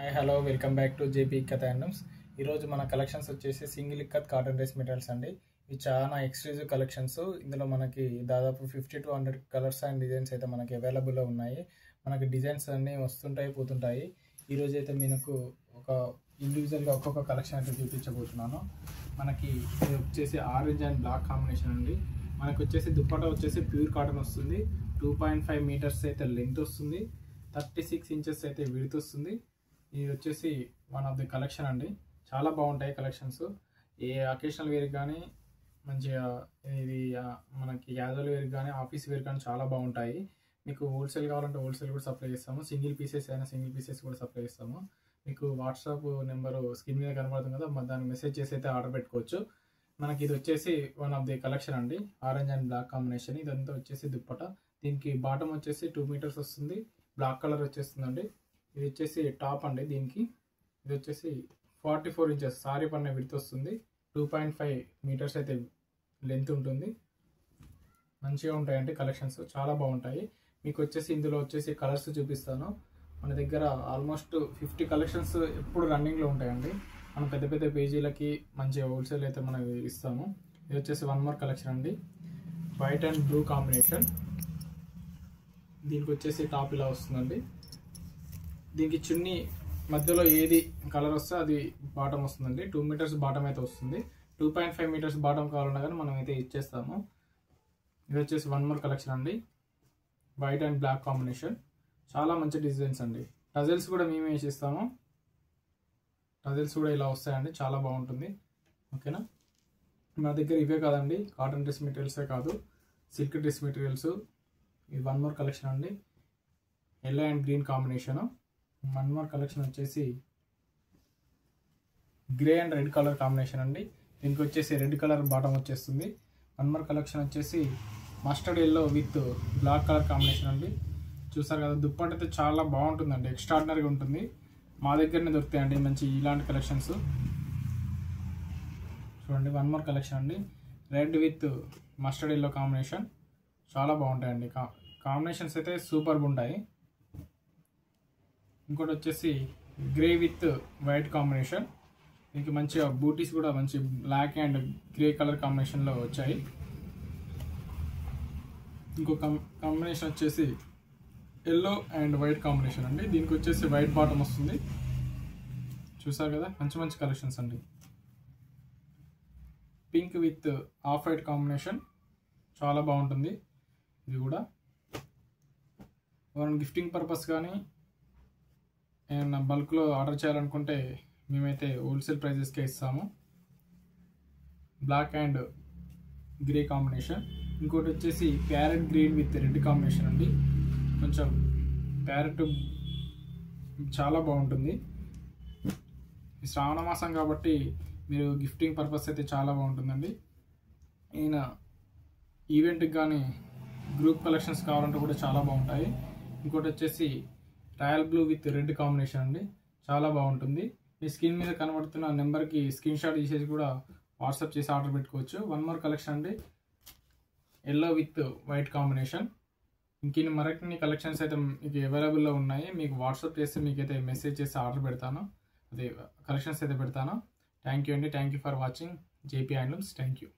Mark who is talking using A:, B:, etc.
A: Hi hello welcome back to JP ikat handlooms. ఈరోజు మన collections వచ్చేసి single ikat cotton dress materials అండి. ఇవి చాలా ఎక్స్క్లూజివ్ కలెక్షన్స్. ఇందులో మనకి దాదాపు 50 to 100 కలర్స్ అండ్ డిజైన్స్ అయితే మనకి అవైలబుల్లో ఉన్నాయి. మనకి డిజైన్స్ అన్నీ వస్తుంటాయి పోతుంటాయి. ఈరోజు అయితే మీకు ఒక ఇండివిజువల్గా ఒక్కొక్క కలెక్షన్ అయితే చూపించబోతున్నాను. మనకి ఇది వచ్చేసి ఆరెంజ్ అండ్ బ్లాక్ కాంబినేషన్ అండి. మనకు వచ్చేసి దుప్పటా వచ్చేసి ప్యూర్ కాటన్ వస్తుంది. 2.5 మీటర్స్ అయితే లెంత్ వస్తుంది. 36 ఇంచెస్ అయితే విడ్త్ వస్తుంది. ఇది వచ్చేసి వన్ ఆఫ్ ది కలెక్షన్ అండి. చాలా బాగుంటాయి కలెక్షన్స్. ఏ అకేషనల్ వేర్ కానీ మంచిగా ఇది మనకి క్యాజువల్ వేర్ కానీ ఆఫీస్ వేర్ కానీ చాలా బాగుంటాయి. మీకు హోల్సేల్ కావాలంటే హోల్సేల్ కూడా సప్లై చేస్తాము. సింగిల్ పీసెస్ అయినా సింగిల్ పీసెస్ కూడా సప్లై చేస్తాము. మీకు వాట్సాప్ నెంబరు స్క్రీన్ మీద కనబడుతుంది కదా, దాన్ని మెసేజ్ చేసి అయితే ఆర్డర్ పెట్టుకోవచ్చు. మనకి ఇది వచ్చేసి వన్ ఆఫ్ ది కలెక్షన్ అండి. Orange and black combination. ఇదంతా వచ్చేసి దుప్పట. దీనికి బాటమ్ వచ్చేసి 2 మీటర్స్ వస్తుంది. బ్లాక్ కలర్ వచ్చేస్తుందండి. ఇది వచ్చేసి టాప్ అండి. దీనికి ఇది వచ్చేసి 44 ఇంచెస్ సారీ పన్న విడ్త్ వస్తుంది. 2.5 మీటర్స్ అయితే లెంత్ ఉంటుంది. మంచిగా ఉంటాయండి కలెక్షన్స్, చాలా బాగుంటాయి. మీకు వచ్చేసి ఇందులో వచ్చేసి కలర్స్ చూపిస్తాను. మన దగ్గర ఆల్మోస్ట్ 50 కలెక్షన్స్ ఎప్పుడు రన్నింగ్లో ఉంటాయండి. మనం పెద్ద పెద్ద పేజీలకి మంచిగా హోల్సేల్ అయితే మనం ఇస్తాము. ఇది వచ్చేసి వన్ మోర్ కలెక్షన్ అండి. White and blue combination. దీనికి వచ్చేసి టాప్ ఇలా వస్తుందండి. దీనికి చున్నీ మధ్యలో ఏది కలర్ వస్తే అది బాటమ్ వస్తుందండి. 2 మీటర్స్ బాటమ్ అయితే వస్తుంది. 2.5 మీటర్స్ బాటమ్ కావాలన్నా కానీ మనం అయితే ఇచ్చేస్తాము. ఇది వచ్చేసి వన్ మోర్ కలెక్షన్ అండి. White and black combination. చాలా మంచి డిజైన్స్ అండి. టజల్స్ కూడా మేమే వేసిస్తాము. టజల్స్ కూడా ఇలా వస్తాయండి, చాలా బాగుంటుంది. ఓకేనా, మన దగ్గర ఇవే కాదండి, కాటన్ డ్రెస్ మెటీరియల్సే కాదు, సిల్క్ డ్రెస్ మెటీరియల్స్. ఇది వన్ మోర్ కలెక్షన్ అండి. Yellow and green combination. One more collection వచ్చేసి grey and red colour combination అండి. దీనికి వచ్చేసి రెడ్ కలర్ బాటమ్ వచ్చేస్తుంది. వన్ మోర్ కలెక్షన్ వచ్చేసి mustard yellow with black colour combination అండి. చూసారు కదా, దుప్పటి అయితే చాలా బాగుంటుందండి, ఎక్స్ట్రాడినరీగా ఉంటుంది. మా దగ్గరనే దొరుకుతాయండి మంచి ఇలాంటి కలెక్షన్స్. చూడండి, వన్ మోర్ కలెక్షన్ అండి. Red with mustard yellow combination. చాలా బాగుంటాయండి. కాంబినేషన్స్ అయితే సూపర్గా ఉంటాయి. ఇంకోటి వచ్చేసి గ్రే విత్ వైట్ కాంబినేషన్. దీనికి మంచిగా బూటీస్ కూడా మంచి బ్లాక్ అండ్ గ్రే కలర్ కాంబినేషన్లో వచ్చాయి. ఇంకో కాంబినేషన్ వచ్చేసి ఎల్లో అండ్ వైట్ కాంబినేషన్ అండి. దీనికి వచ్చేసి వైట్ బాటమ్ వస్తుంది. చూసారు కదా, మంచి మంచి కలెక్షన్స్ అండి. Pink with off white combination. చాలా బాగుంటుంది. ఇది కూడా మనం గిఫ్టింగ్ పర్పస్ కానీ ఏమన్నా బల్క్లో ఆర్డర్ చేయాలనుకుంటే మేమైతే హోల్సేల్ ప్రైజెస్కే ఇస్తాము. Black and grey combination. ఇంకోటి వచ్చేసి parrot green with red combination అండి. కొంచెం ప్యారెట్ చాలా బాగుంటుంది. శ్రావణ మాసం కాబట్టి మీరు గిఫ్టింగ్ పర్పస్ అయితే చాలా బాగుంటుందండి. ఈయన ఈవెంట్కి కానీ గ్రూప్ కలెక్షన్స్ కావాలంటే కూడా చాలా బాగుంటాయి. ఇంకోటి వచ్చేసి royal blue with red combination అండి. చాలా బాగుంటుంది. మీ స్క్రీన్ మీద కనబడుతున్న నెంబర్కి స్క్రీన్ షాట్ తీసేసి కూడా వాట్సాప్ చేసి ఆర్డర్ పెట్టుకోవచ్చు. వన్ మోర్ కలెక్షన్ అండి. Yellow with white combination. ఇంక మరిన్ని కలెక్షన్స్ అయితే మీకు అవైలబుల్లో ఉన్నాయి. మీకు వాట్సాప్ చేస్తే మీకైతే మెసేజ్ చేసి ఆర్డర్ పెడతాను, అదే కలెక్షన్స్ అయితే పెడతాను. థ్యాంక్ యూ అండి. Thank you for watching JP handlooms. Thank you.